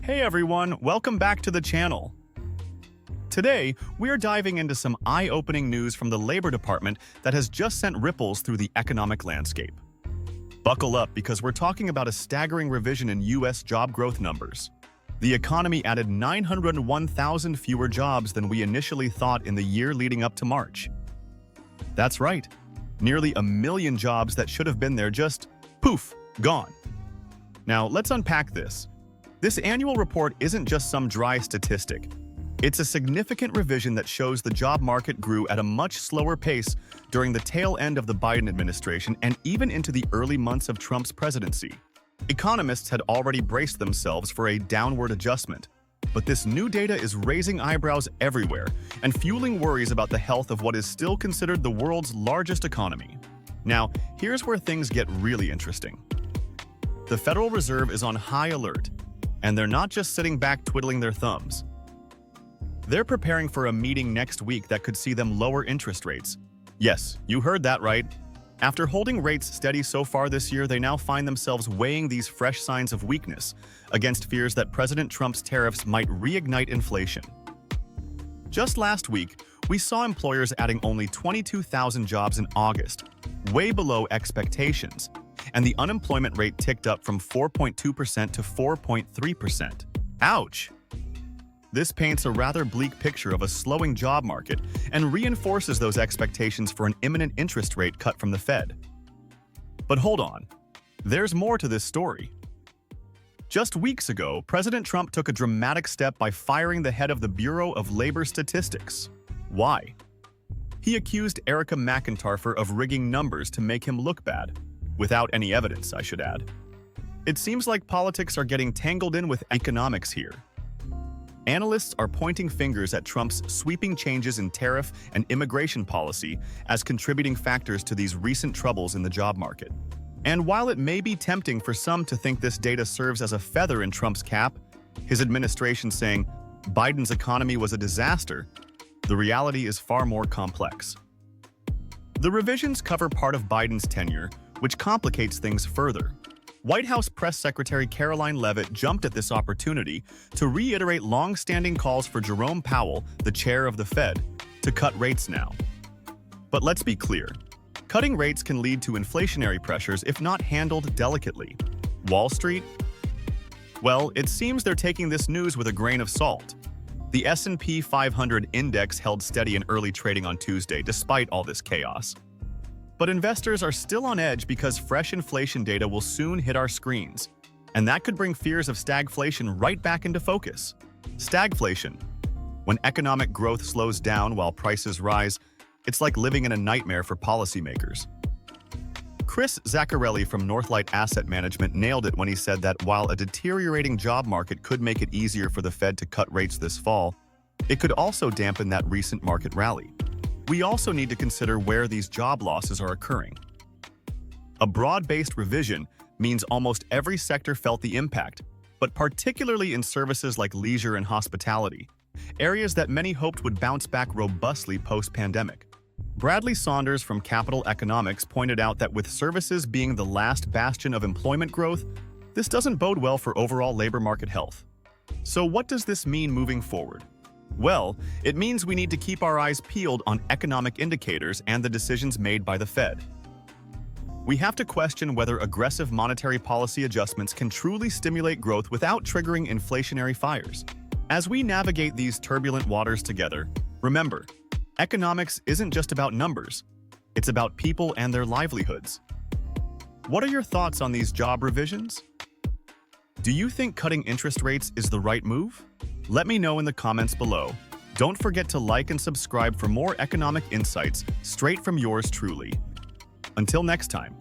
Hey everyone, welcome back to the channel. Today, we're diving into some eye-opening news from the Labor Department that has just sent ripples through the economic landscape. Buckle up because we're talking about a staggering revision in U.S. job growth numbers. The economy added 901,000 fewer jobs than we initially thought in the year leading up to March. That's right, nearly 1 million jobs that should have been there just, poof, gone. Now, let's unpack this. This annual report isn't just some dry statistic. It's a significant revision that shows the job market grew at a much slower pace during the tail end of the Biden administration and even into the early months of Trump's presidency. Economists had already braced themselves for a downward adjustment, but this new data is raising eyebrows everywhere and fueling worries about the health of what is still considered the world's largest economy. Now, here's where things get really interesting. The Federal Reserve is on high alert, and they're not just sitting back twiddling their thumbs. They're preparing for a meeting next week that could see them lower interest rates. Yes, you heard that right. After holding rates steady so far this year, they now find themselves weighing these fresh signs of weakness against fears that President Trump's tariffs might reignite inflation. Just last week, we saw employers adding only 22,000 jobs in August, way below expectations, and the unemployment rate ticked up from 4.2% to 4.3%. Ouch! This paints a rather bleak picture of a slowing job market and reinforces those expectations for an imminent interest rate cut from the Fed. But hold on, there's more to this story. Just weeks ago, President Trump took a dramatic step by firing the head of the Bureau of Labor Statistics. Why? He accused Erica McIntyre of rigging numbers to make him look bad. Without any evidence, I should add. It seems like politics are getting tangled in with economics here. Analysts are pointing fingers at Trump's sweeping changes in tariff and immigration policy as contributing factors to these recent troubles in the job market. And while it may be tempting for some to think this data serves as a feather in Trump's cap, his administration saying Biden's economy was a disaster, the reality is far more complex. The revisions cover part of Biden's tenure, which complicates things further. White House Press Secretary Caroline Leavitt jumped at this opportunity to reiterate long-standing calls for Jerome Powell, the chair of the Fed, to cut rates now. But let's be clear. Cutting rates can lead to inflationary pressures if not handled delicately. Wall Street? Well, it seems they're taking this news with a grain of salt. The S&P 500 index held steady in early trading on Tuesday despite all this chaos. But investors are still on edge because fresh inflation data will soon hit our screens, and that could bring fears of stagflation right back into focus. Stagflation. When economic growth slows down while prices rise, it's like living in a nightmare for policymakers. Chris Zaccarelli from Northlight Asset Management nailed it when he said that while a deteriorating job market could make it easier for the Fed to cut rates this fall, it could also dampen that recent market rally. We also need to consider where these job losses are occurring. A broad-based revision means almost every sector felt the impact, but particularly in services like leisure and hospitality, areas that many hoped would bounce back robustly post-pandemic. Bradley Saunders from Capital Economics pointed out that with services being the last bastion of employment growth, this doesn't bode well for overall labor market health. So what does this mean moving forward? Well, it means we need to keep our eyes peeled on economic indicators and the decisions made by the Fed. We have to question whether aggressive monetary policy adjustments can truly stimulate growth without triggering inflationary fires. As we navigate these turbulent waters together, remember, economics isn't just about numbers. It's about people and their livelihoods. What are your thoughts on these job revisions? Do you think cutting interest rates is the right move? Let me know in the comments below. Don't forget to like and subscribe for more economic insights straight from yours truly. Until next time.